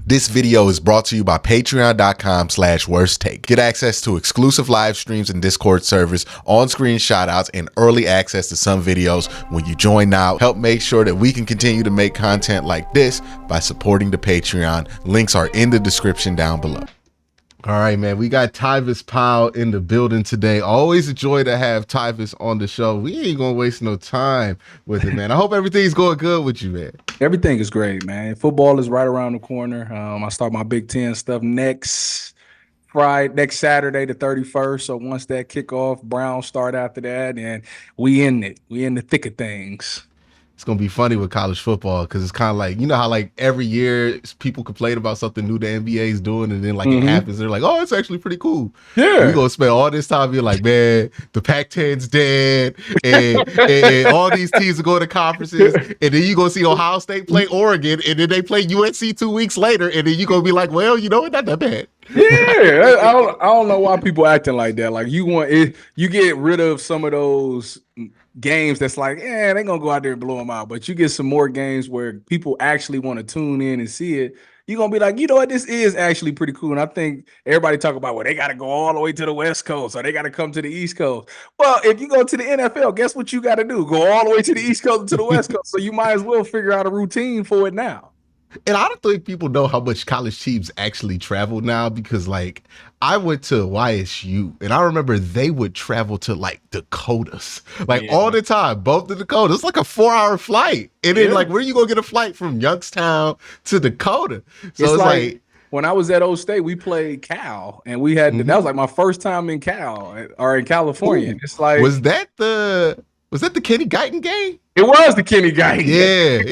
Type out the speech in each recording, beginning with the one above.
This video is brought to you by patreon.com/worsttake. Get access to exclusive live streams and Discord servers, on-screen shoutouts, and early access to some videos when you join now. Help make sure that we can continue to make content like this by supporting the Patreon. Links are in the description down below. All right, man, we got Tyvis Powell in the building today. Always a joy to have Tyvis on the show. We ain't gonna waste no time with it, man. I hope everything's going good with you, man. Everything is great, man. Football is right around the corner. I start my Big Ten stuff next Saturday, the 31st. So once that kickoff, Browns start after that, and we in it. We in the thick of things. It's going to be funny with college football because it's kind of like, you know how like every year people complain about something new the NBA is doing and then like it happens. They're like, oh, it's actually pretty cool. Yeah. We're going to spend all this time being like, man, the Pac-10's dead and all these teams are going to conferences. And then you're going to see Ohio State play Oregon and then they play UNC 2 weeks later. And then you're going to be like, well, you know what? Not that bad. Yeah. I don't know why people acting like that. Like you get rid of some of those games that's like, yeah, they're gonna go out there and blow them out. But you get some more games where people actually want to tune in and see it. You're gonna be like, you know what, this is actually pretty cool. And I think everybody talk about, well, they got to go all the way to the West Coast or they got to come to the East Coast. Well, if you go to the NFL, guess what you got to do? Go all the way to the East Coast and to the West Coast. So you might as well figure out a routine for it now. And I don't think people know how much college teams actually travel now because, like, I went to YSU and I remember they would travel to, like, Dakotas, like, all the time, both the Dakotas. It's like a 4-hour flight. And then, like, where you going to get a flight from Youngstown to Dakota? So it's like when I was at Old State, we played Cal, and we had that was like my first time in Cal or in California. Ooh. It's like, was that the Kenny Guyton game? It was the Kenny Guyton. Yeah.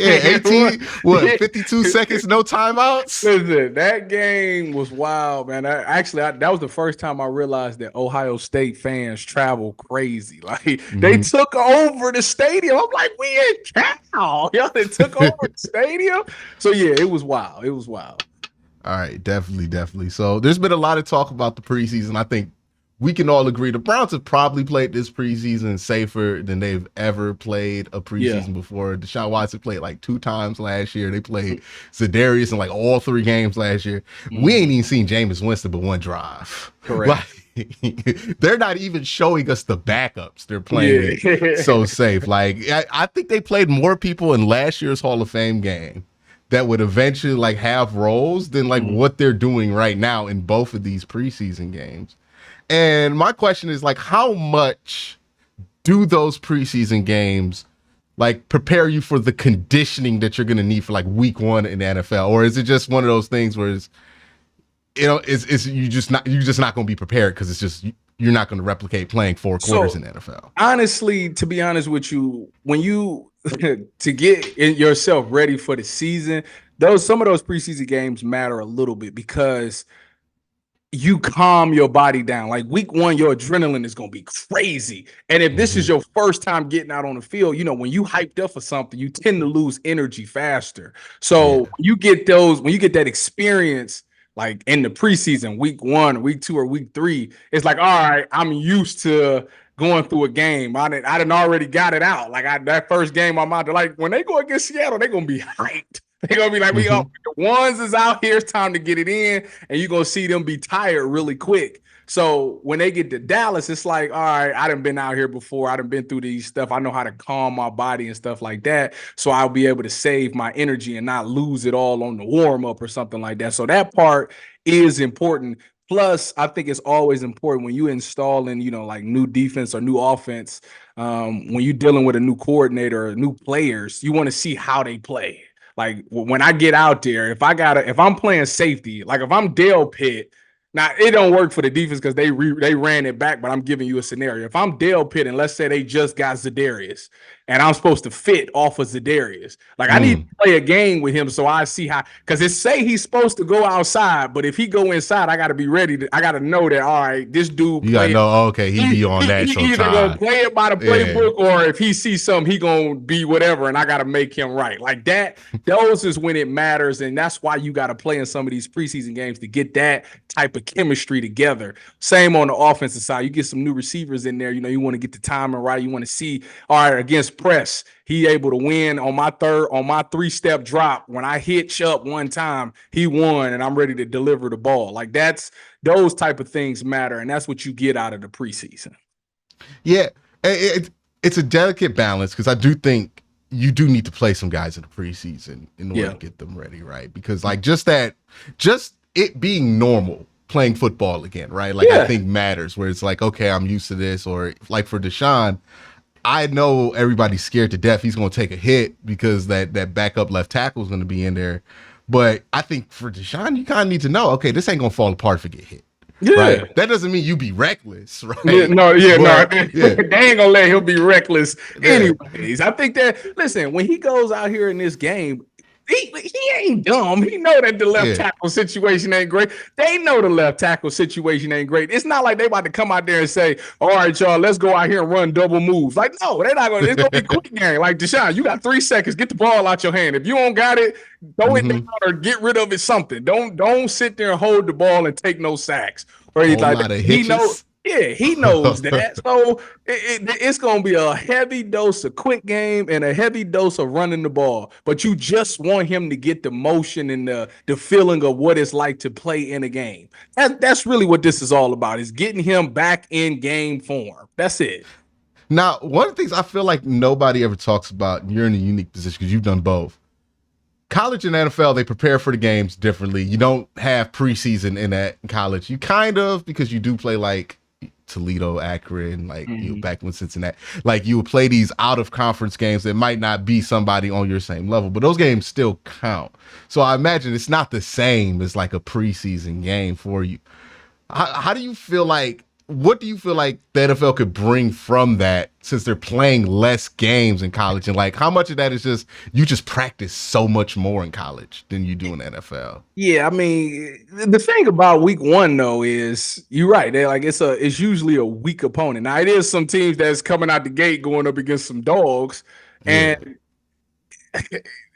52 seconds, no timeouts? Listen, that game was wild, man. That was the first time I realized that Ohio State fans travel crazy. Like, they took over the stadium. I'm like, we in Cal. Yeah, they took over the stadium. So, yeah, it was wild. It was wild. All right, definitely. So, there's been a lot of talk about the preseason. I think we can all agree the Browns have probably played this preseason safer than they've ever played a preseason before. Deshaun Watson played like 2 times last year. They played Za'Darius in like all 3 games last year. We ain't even seen Jameis Winston but 1 drive. Correct. Like, they're not even showing us the backups. They're playing so safe. Like, I think they played more people in last year's Hall of Fame game that would eventually like have roles than like what they're doing right now in both of these preseason games. And my question is, like, how much do those preseason games like prepare you for the conditioning that you're going to need for like week 1 in the NFL? Or is it just one of those things where it's, you know, you're just not going to be prepared because it's just, you're not going to replicate playing 4 quarters in the NFL? Honestly, to be honest with you, when you to get yourself ready for the season, some of those preseason games matter a little bit because you calm your body down. Like week 1, your adrenaline is going to be crazy. And if this is your first time getting out on the field, you know, when you hyped up for something, you tend to lose energy faster. So when you get that experience, like in the preseason, week 1, week 2, or week 3, it's like, all right, I'm used to going through a game. I done already got it out. Like that first game I'm out there, like when they go against Seattle, they're going to be hyped. They're going to be like, the ones is out here, it's time to get it in, and you're going to see them be tired really quick. So when they get to Dallas, it's like, all right, I done been out here before. I done been through these stuff. I know how to calm my body and stuff like that. So I'll be able to save my energy and not lose it all on the warm-up or something like that. So that part is important. Plus, I think it's always important when you installing, you know, like new defense or new offense, when you're dealing with a new coordinator or new players, you want to see how they play. Like when I get out there, if I'm playing safety, like if I'm Dale Pitt, now it don't work for the defense because they ran it back, but I'm giving you a scenario. If I'm Dale Pitt and let's say they just got Za'Darius and I'm supposed to fit off of Za'Darius, like I need to play a game with him so I see how, because it say he's supposed to go outside, but if he go inside, I got to be ready. I got to know that, all right, this dude. You got to know, okay, he be on that He either going to play it by the playbook or if he sees something, he going to be whatever and I got to make him right. Like that, those is when it matters. And that's why you got to play in some of these preseason games to get that type of chemistry together. Same on the offensive side. You get some new receivers in there. You know, you want to get the timing right. You want to see, all right, against press, he able to win on my 3-step drop. When I hitch up one time, he won, and I'm ready to deliver the ball. Like those type of things matter, and that's what you get out of the preseason. Yeah, it's a delicate balance because I do think you do need to play some guys in the preseason in order to get them ready, right? Because like just it being normal playing football again, right? Like I think matters where it's like, okay, I'm used to this. Or like for Deshaun, I know everybody's scared to death he's going to take a hit because that backup left tackle is going to be in there. But I think for Deshaun, you kind of need to know, okay, this ain't going to fall apart if it get hit. Yeah. Right? That doesn't mean you be reckless, right? They ain't gonna let him be reckless anyways. I think that, listen, when he goes out here in this game, he ain't dumb. He know that the left tackle situation ain't great. They know the left tackle situation ain't great. It's not like they about to come out there and say, all right, y'all, let's go out here and run double moves. Like, no, they're not gonna. It's gonna be a quick game. Like, Deshaun, you got 3 seconds. Get the ball out your hand. If you don't got it, throw it down or get rid of it. Something. Don't sit there and hold the ball and take no sacks or anything like that. He knows. Yeah, he knows that. So it's going to be a heavy dose of quick game and a heavy dose of running the ball. But you just want him to get the motion and the feeling of what it's like to play in a game. That's really what this is all about, is getting him back in game form. That's it. Now, one of the things I feel like nobody ever talks about, and you're in a unique position because you've done both. College and NFL, they prepare for the games differently. You don't have preseason in college. You kind of, because you do play like Toledo, Akron, like back when Cincinnati, like you would play these out of conference games that might not be somebody on your same level, but those games still count. So I imagine it's not the same as like a preseason game for you. How do you feel like? What do you feel like the NFL could bring from that, since they're playing less games in college? And like, how much of that is just, you just practice so much more in college than you do in the NFL? Yeah, I mean, the thing about week 1 though is, you're right. They're like, it's usually a weak opponent. Now it is some teams that's coming out the gate going up against some dogs, and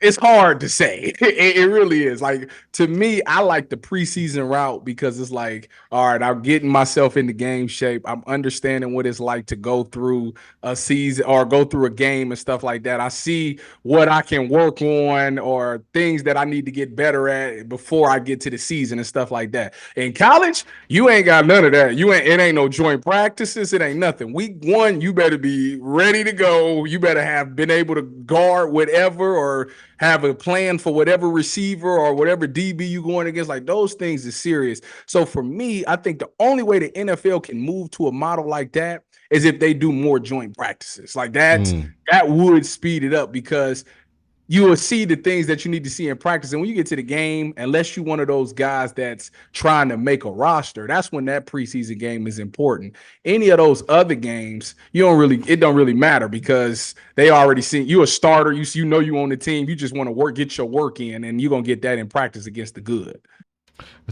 it's hard to say. It really is. Like, to me, I like the preseason route because it's like, all right, I'm getting myself into game shape. I'm understanding what it's like to go through a season or go through a game and stuff like that. I see what I can work on or things that I need to get better at before I get to the season and stuff like that. In college, you ain't got none of that. It ain't no joint practices. It ain't nothing. Week 1, you better be ready to go. You better have been able to guard whatever or have a plan for whatever receiver or whatever DB you going against. Like, those things is serious. So for me, I think the only way the NFL can move to a model like that is if they do more joint practices. Like that would speed it up, because you will see the things that you need to see in practice. And when you get to the game, unless you're one of those guys that's trying to make a roster, that's when that preseason game is important. Any of those other games, it don't really matter, because they already seen you a starter. You know you on the team. You just want to get your work in, and you're going to get that in practice against the good.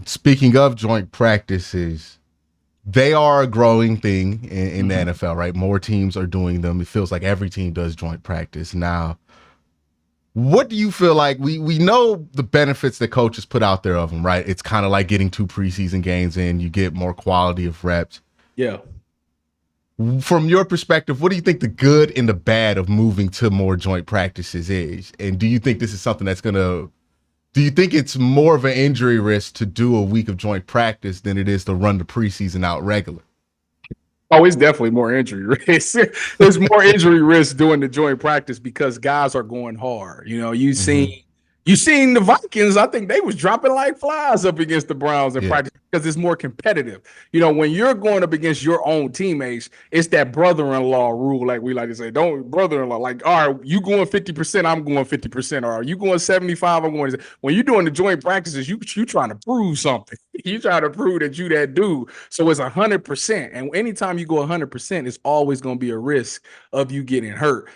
Speaking of joint practices, they are a growing thing in the NFL, right? More teams are doing them. It feels like every team does joint practice now. What do you feel like? We know the benefits that coaches put out there of them, right? It's kind of like getting 2 preseason games in. You get more quality of reps. Yeah. From your perspective, what do you think the good and the bad of moving to more joint practices is? And do you think this is something that's do you think it's more of an injury risk to do a week of joint practice than it is to run the preseason out regular? Oh, it's definitely more injury risk. There's more injury risk doing the joint practice because guys are going hard. You know, you seen the Vikings. I think they was dropping like flies up against the Browns in practice because it's more competitive. You know, when you're going up against your own teammates, it's that brother-in-law rule, like we like to say. Don't brother-in-law, like, all right, you going 50%, I'm going 50%, or are you going 75, I'm going. When you're doing the joint practices, you trying to prove something. You trying to prove that you that dude. So it's 100%, and anytime you go 100%, it's always going to be a risk of you getting hurt.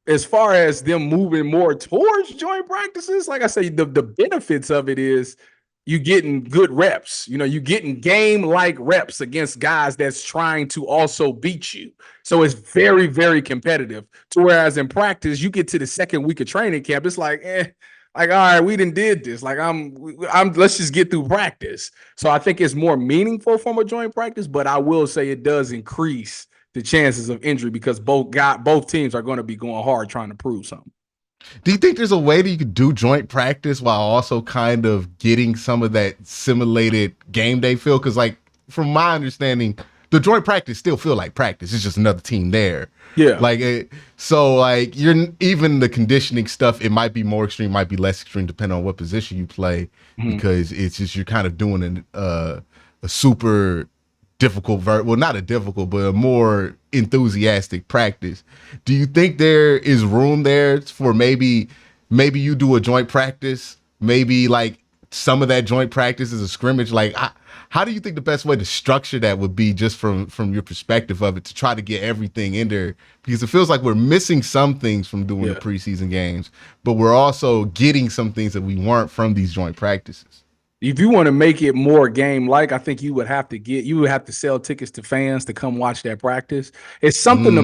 As far as them moving more towards joint practices, like I say, the benefits of it is you getting good reps. You know, you getting game-like reps against guys that's trying to also beat you. So it's very, very competitive. To whereas in practice, you get to the second week of training camp, it's like, Like, all right, we done did this. Like, let's just get through practice. So I think it's more meaningful from a joint practice, but I will say it does increase the chances of injury because both teams are going to be going hard trying to prove something. Do you think there's a way that you could do joint practice while also kind of getting some of that simulated game day feel? Because, like, from my understanding, the joint practice still feel like practice. It's just another team there. Yeah. Like, so, like, even the conditioning stuff, it might be more extreme, might be less extreme, depending on what position you play, because it's just you're kind of doing a super difficult, well, not a difficult, but a more enthusiastic practice. Do you think there is room there for maybe you do a joint practice, maybe like some of that joint practice is a scrimmage? Like, how do you think the best way to structure that would be, just from your perspective of it, to try to get everything in there? Because it feels like we're missing some things from doing the preseason games, but we're also getting some things that we weren't from these joint practices. If you want to make it more game-like, I think you would have to sell tickets to fans to come watch that practice. It's something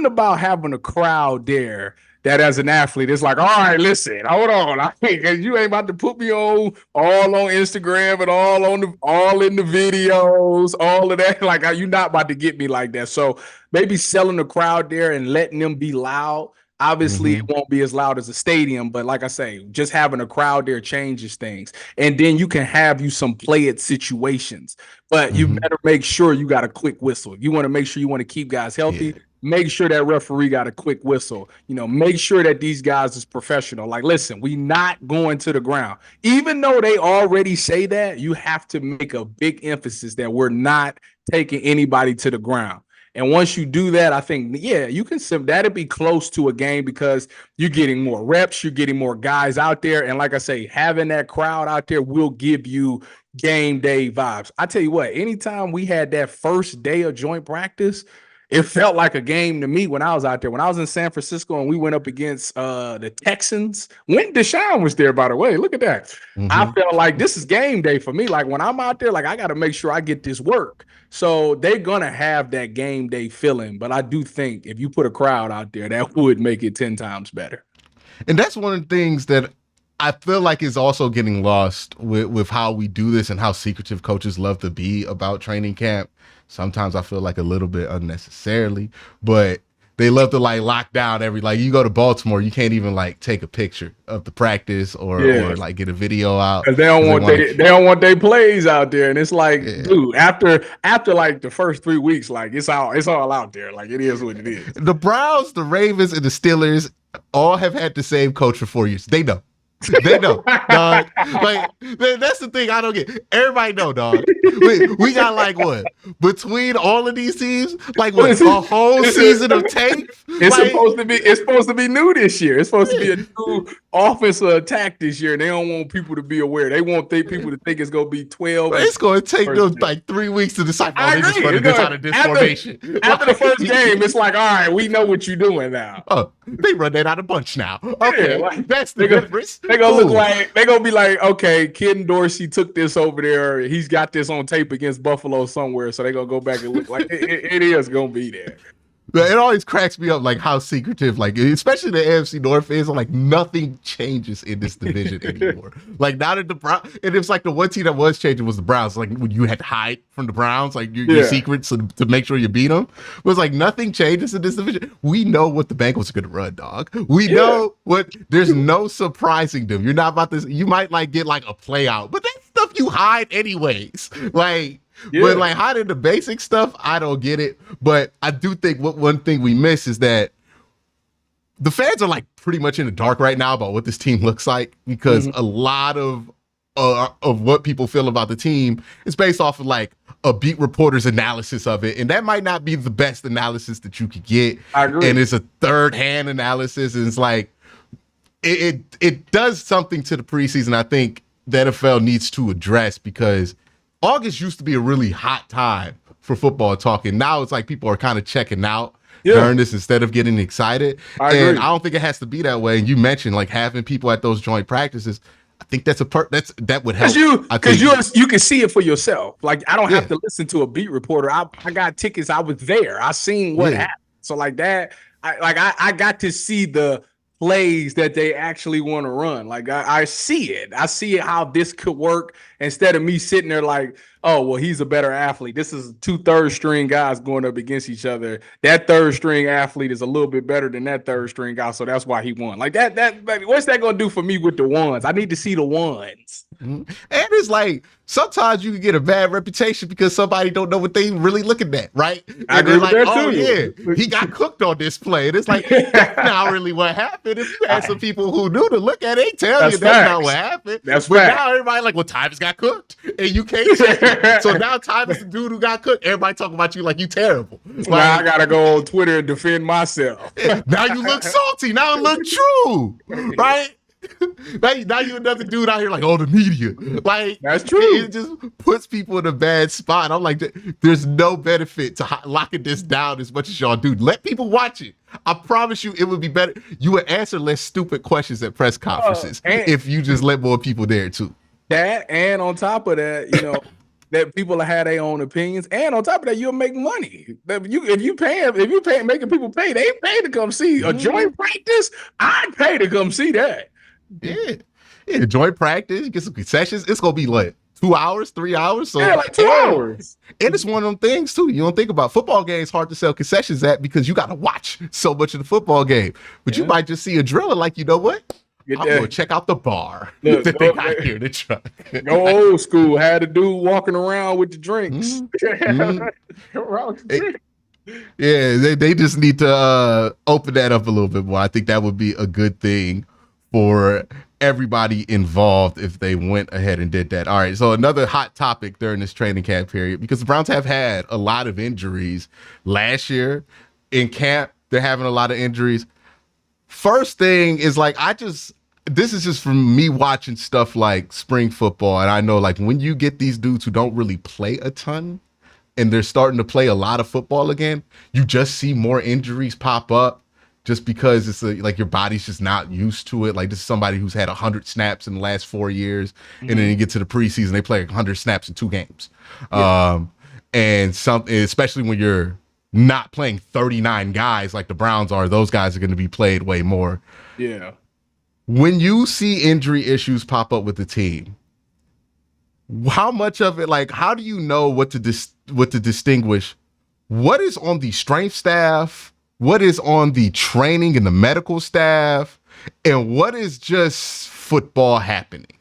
about having a crowd there that, as an athlete, it's like, all right, listen, hold on, you ain't about to put me all on Instagram and all in the videos, all of that. Like, you're not about to get me like that. So maybe selling the crowd there and letting them be loud. Obviously, it won't be as loud as a stadium, but like I say, just having a crowd there changes things. And then you can have some play it situations, but you better make sure you got a quick whistle. If you want to make sure you want to keep guys healthy, make sure that referee got a quick whistle. Make sure that these guys is professional. Like, listen, we not going to the ground. Even though they already say that, you have to make a big emphasis that we're not taking anybody to the ground. And once you do that, I think, you can that'd be close to a game because you're getting more reps, you're getting more guys out there. And like I say, having that crowd out there will give you game day vibes. I tell you what, anytime we had that first day of joint practice, it felt like a game to me when I was out there. When I was in San Francisco and we went up against the Texans, when Deshaun was there, by the way, look at that. I felt like this is game day for me. Like, when I'm out there, like, I got to make sure I get this work. So they're going to have that game day feeling. But I do think if you put a crowd out there, that would make it 10 times better. And that's one of the things that I feel like is also getting lost with how we do this and how secretive coaches love to be about training camp. Sometimes I feel like a little bit unnecessarily, but they love to like lock down you go to Baltimore, you can't even like take a picture of the practice or like get a video out. Because they don't want their plays out there. And it's like, dude, after like the first 3 weeks, like it's all out there. Like, it is what it is. The Browns, the Ravens, and the Steelers all have had the same coach for 4 years. They know. They know, dog. Like, that's the thing I don't get. Everybody know, dog. We got like what between all of these teams, like what, a whole season of tape. It's supposed to be new this year. It's supposed to be a new offensive attack this year. And they don't want people to be aware. They want people to think it's gonna be 12. It's gonna take them like 3 weeks to decipher. They just running this out of this formation. After the first game, it's like, all right, we know what you're doing now. Oh, they run that out a bunch now. Okay, that's the difference. They're gonna be like, okay, Ken Dorsey took this over there. He's got this on tape against Buffalo somewhere, so they're gonna go back and look like it is gonna be there. It always cracks me up, like how secretive, like especially the AFC North is. Like, nothing changes in this division anymore. Like, now that the Browns, and it's like the one team that was changing was the Browns. Like, when you had to hide from the Browns, like your secrets to make sure you beat them. It was like nothing changes in this division. We know what the Bengals are going to run, dog. We know what. There's no surprising them. You're not about this. You might like get like a play out, but that's stuff you hide anyways. Like. Yeah. But like hiding the basic stuff, I don't get it. But I do think one thing we miss is that the fans are like pretty much in the dark right now about what this team looks like, because a lot of what people feel about the team is based off of like a beat reporter's analysis of it, and that might not be the best analysis that you could get. I agree. And it's a third-hand analysis, and it's like it does something to the preseason. I think the NFL needs to address, because August used to be a really hot time for football talking. Now it's like people are kind of checking out during this instead of getting excited. I don't think it has to be that way. And you mentioned like having people at those joint practices. I think that would help. Because you can see it for yourself. Like, I don't have to listen to a beat reporter. I got tickets. I was there. I seen what happened. So like that, I got to see the plays that they actually want to run. Like I see it. I see it how this could work instead of me sitting there like, oh, well, he's a better athlete. This is 2 third string guys going up against each other. That third string athlete is a little bit better than that third string guy, so that's why he won. Like that baby, what's that gonna do for me with the ones? I need to see the ones. And it's like sometimes you can get a bad reputation because somebody don't know what they really looking at, right? I And agree they're with like, that oh too. yeah, he got cooked on this play. And it's like, that's not really what happened. If you had some people who knew to look at it, they tell you that's not what happened. That's but fact. now everybody like, well, Tyvis got cooked. And you can't check it. So now Tyvis the dude who got cooked, everybody talking about you like you terrible. Like, now I gotta go on Twitter and defend myself. Now you look salty. Now it look true. Right? now you another dude out here like, oh, the media. Like, that's true. It just puts people in a bad spot. I'm like, there's no benefit to locking this down as much as y'all do. Let people watch it. I promise you, it would be better. You would answer less stupid questions at press conferences if you just let more people there too. That, and on top of that, you know, that people have their own opinions, and on top of that, you'll make money. If you pay, making people pay, they pay to come see a joint practice. I'd pay to come see that. Yeah. Joint practice, get some concessions. It's gonna be like 2 hours, 3 hours. So yeah, like 2 hours. And it's one of them things too. You don't think about football games hard to sell concessions at because you got to watch so much of the football game. But you might just see a driller like, you know what? I'm going to check out the bar that they got here in the truck. Go old school. Had a dude walking around with the drinks. Yeah, they just need to open that up a little bit more. I think that would be a good thing for everybody involved if they went ahead and did that. All right, so another hot topic during this training camp period, because the Browns have had a lot of injuries last year in camp. They're having a lot of injuries. First thing is like, this is just from me watching stuff like spring football. And I know like when you get these dudes who don't really play a ton and they're starting to play a lot of football again, you just see more injuries pop up. Just because it's like your body's just not used to it. Like this is somebody who's had 100 snaps in the last 4 years, and then you get to the preseason, they play 100 snaps in 2 games. Yeah. And especially when you're not playing 39 guys like the Browns are, those guys are going to be played way more. Yeah. When you see injury issues pop up with the team, how much of it, like, how do you know what to distinguish? What is on the strength staff? What is on the training and the medical staff, and what is just football happening?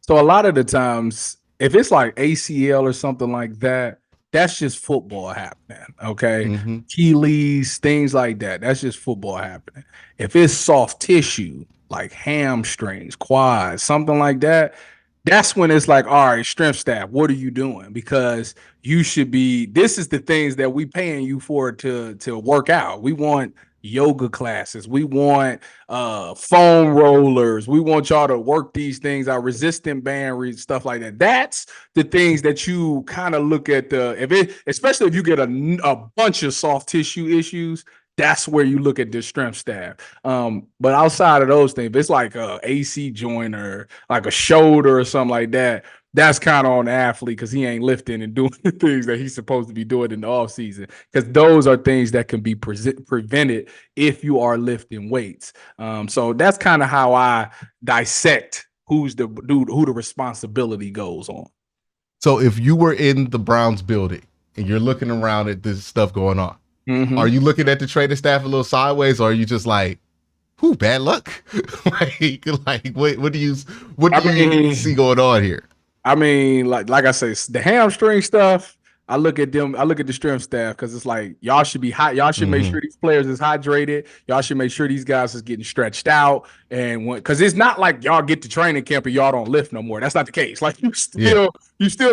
So a lot of the times, if it's like ACL or something like that, that's just football happening, okay? Mm-hmm. Achilles, things like that, that's just football happening. If it's soft tissue, like hamstrings, quads, something like that, that's when it's like, all right, strength staff, what are you doing? Because you should be, this is the things that we paying you for to work out. We want yoga classes. We want foam rollers. We want y'all to work these things out, resistant band, stuff like that. That's the things that you kind of look at especially if you get a bunch of soft tissue issues. That's where you look at the strength staff. But outside of those things, if it's like a AC joint or like a shoulder or something like that, that's kind of on the athlete because he ain't lifting and doing the things that he's supposed to be doing in the off season. Because those are things that can be prevented if you are lifting weights. So that's kind of how I dissect who the responsibility goes on. So if you were in the Browns building and you're looking around at this stuff going on, mm-hmm. Are you looking at the training staff a little sideways, or are you just like, "Who bad luck"? like what do you see going on here? I mean, like I say, the hamstring stuff. I look at them. I look at the strength staff because it's like y'all should be hot. Y'all should make sure these players is hydrated. Y'all should make sure these guys is getting stretched out. And because it's not like y'all get to training camp and y'all don't lift no more. That's not the case. Like you still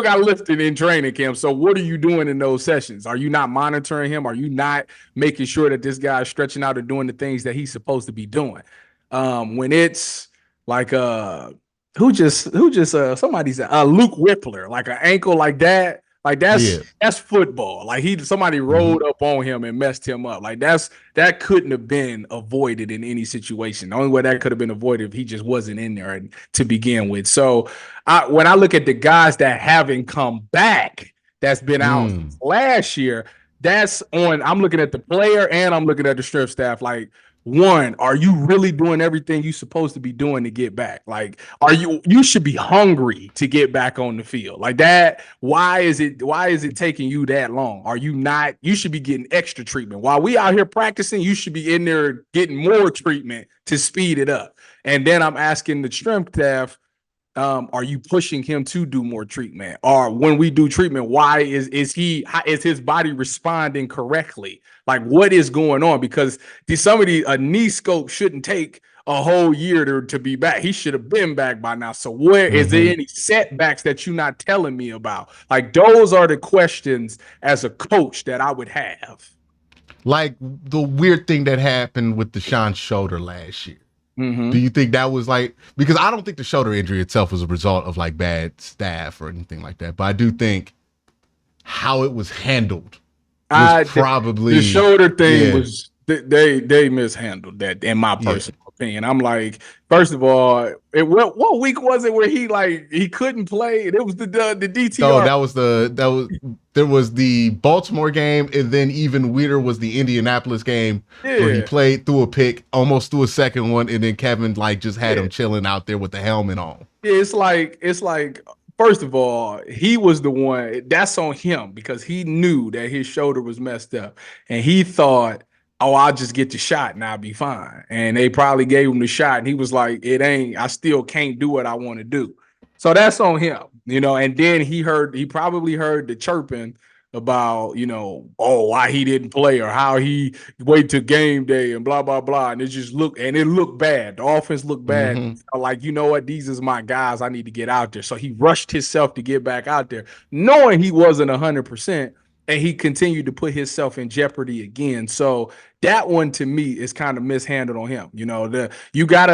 got lifting in training camp. So what are you doing in those sessions? Are you not monitoring him? Are you not making sure that this guy is stretching out and doing the things that he's supposed to be doing? When it's like who just somebody said Luke Whippler, like an ankle like that. Like that's football. Like somebody rolled up on him and messed him up. Like that couldn't have been avoided in any situation. The only way that could have been avoided if he just wasn't in there to begin with. So when I look at the guys that haven't come back, that's been out last year, I'm looking at the player and I'm looking at the strength staff. Like, one, are you really doing everything you're supposed to be doing to get back? Like, you should be hungry to get back on the field like that. Why is it taking you that long? Are you not? You should be getting extra treatment while we out here practicing. You should be in there getting more treatment to speed it up. And then I'm asking the strength staff, are you pushing him to do more treatment? Or when we do treatment, why is his body responding correctly? Like, what is going on? Because a knee scope shouldn't take a whole year to be back. He should have been back by now. So is there any setbacks that you're not telling me about? Like, those are the questions as a coach that I would have. Like the weird thing that happened with Deshaun's shoulder last year. Mm-hmm. Do you think that was like, because I don't think the shoulder injury itself was a result of like bad staff or anything like that, but I do think how it was handled was probably the shoulder thing was they mishandled that in my personal opinion. I'm like, first of all, what week was it where he couldn't play? It was the DTR. No, there was the Baltimore game, and then even weirder was the Indianapolis game where he played through a pick, almost threw a second one, and then Kevin like just had him chilling out there with the helmet on. It's like first of all, he was the one. That's on him because he knew that his shoulder was messed up, and he thought, "Oh, I'll just get the shot and I'll be fine." And they probably gave him the shot, and he was like, "It ain't. I still can't do what I want to do." So that's on him, And then he probably heard the chirping about, why he didn't play or how he waited to game day and blah blah blah, and it looked bad. The offense looked bad. Mm-hmm. Like, you know what? These is my guys. I need to get out there. So he rushed himself to get back out there, knowing he wasn't 100%. And he continued to put himself in jeopardy again. So that one to me is kind of mishandled on him. You got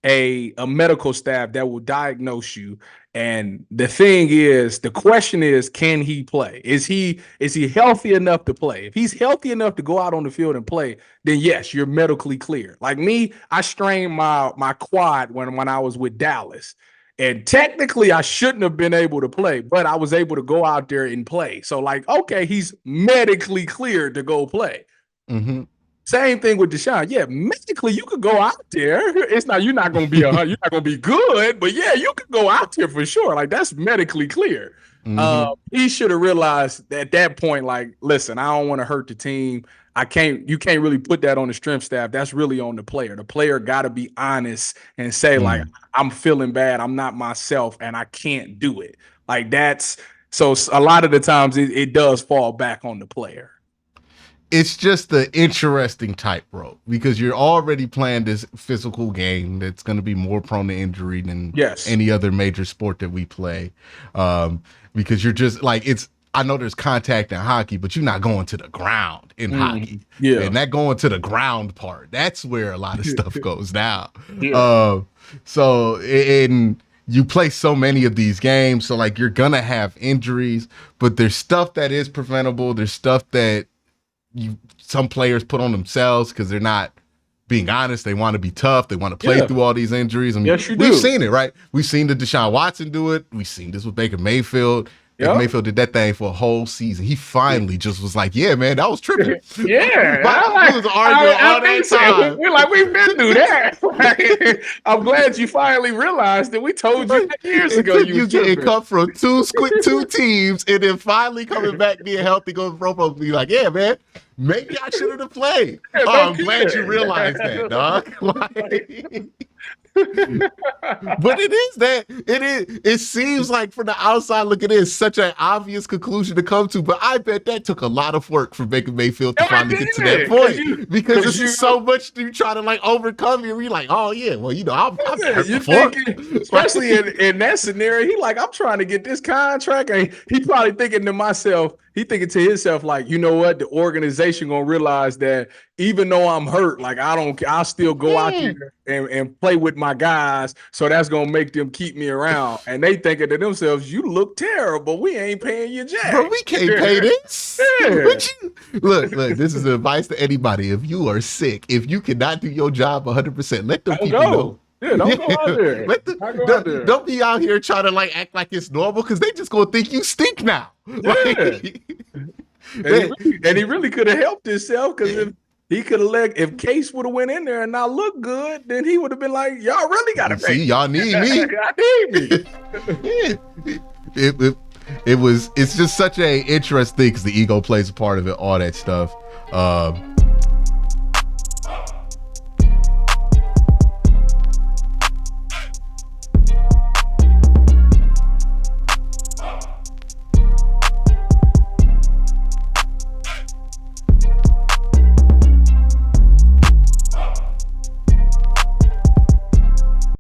a medical staff that will diagnose you. And the question is, can he play? Is he healthy enough to play? If he's healthy enough to go out on the field and play, then yes, you're medically clear. Like me, I strained my quad when I was with Dallas. And technically, I shouldn't have been able to play, but I was able to go out there and play. So, like, okay, he's medically cleared to go play. Mm-hmm. Same thing with Deshaun. Yeah, medically, you could go out there. You're not going to be good, but yeah, you could go out there for sure. Like, that's medically clear. Mm-hmm. He should have realized at that point, like, listen, I don't want to hurt the team. You can't really put that on the strength staff. That's really on the player. The player got to be honest and say, like, I'm feeling bad. I'm not myself and I can't do it. Like, so a lot of the times it does fall back on the player. It's just the interesting tightrope because you're already playing this physical game that's going to be more prone to injury than any other major sport that we play. Because you're just like, I know there's contact in hockey, but you're not going to the ground in hockey. Yeah. And that going to the ground part, that's where a lot of stuff goes down. Yeah. And you play so many of these games, so like you're going to have injuries, but there's stuff that is preventable. There's stuff that some players put on themselves because they're not being honest. They want to be tough. They want to play through all these injuries. I mean, we've seen it, right? We've seen the Deshaun Watson do it. We've seen this with Baker Mayfield. Baker Mayfield did that thing for a whole season. He finally just was like, "Yeah, man, that was tripping." Yeah, he was arguing all that time. We're like, we've been through that. I'm glad you finally realized that we told you years ago. You getting cut from two teams, and then finally coming back being healthy, going pro football, be like, "Yeah, man, maybe I shouldn't have played." I'm glad you realized that, dog. But it seems like from the outside looking in, such an obvious conclusion to come to, but I bet that took a lot of work for Baker Mayfield to finally get to that point because this is so much you try to like overcome and you're like, oh yeah, well, I've hurt before. Especially in that scenario, he like, I'm trying to get this contract, and he probably thinking to himself like, you know what, the organization gonna realize that even though I'm hurt, like I'll still go out there and play with my guys. So that's gonna make them keep me around. And they thinking to themselves, you look terrible. We ain't paying you jack. Bro, we can't pay this. Yeah. Look, this is advice to anybody. If you are sick, if you cannot do your job 100%, let them people know. Yeah, don't go out there. Don't be out here trying to like act like it's normal because they just gonna think you stink now. Yeah. And he really could have helped himself because He could have let, if Case would have went in there and not looked good, then he would have been like, y'all really got to see, y'all need me. I need me. It's just such a interesting thing because the ego plays a part of it, all that stuff.